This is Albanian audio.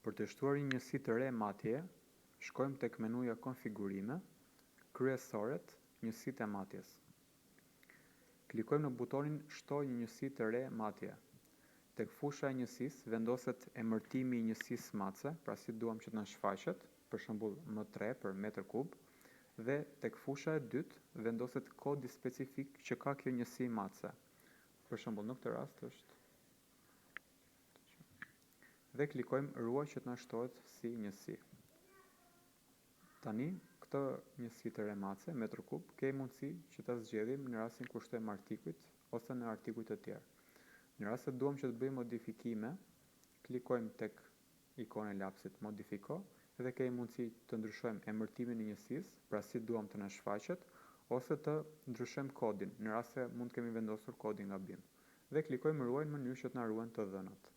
Për të shtuar një njësi të re matjeje, shkojmë tek menuja Konfigurime, Kryesoret, Njësitë e matjes. Klikojmë në butonin Shtoj një njësi të re matje. Tek fusha e njësisë vendoset emërtimi i njësisë matse, pra si duam që të na shfaqet, për shembull M3 për metër kub, dhe tek fusha e dytë vendoset kodi specifik që ka kjo njësi matse. Për shembull në këtë rast është dhe klikojmë ruaj që të na shtohet si njësi. Tani, këtë njësi të re matse, metër kub, kemi mundësi që ta zgjedhim në rastin kur shtojmë artikujt ose në artikujt të tjerë. Në rast se duam që të bëjmë modifikime, klikojmë tek ikona e lapsit modifiko dhe kemi mundësi të ndryshojmë emërtimin e njësisë, pra si duam të na shfaqet, ose të ndryshojmë kodin, në rast se mund të kemi vendosur kodin gabim. Dhe klikojmë ruaj në mënyrë që të na ruajnë të dhënat.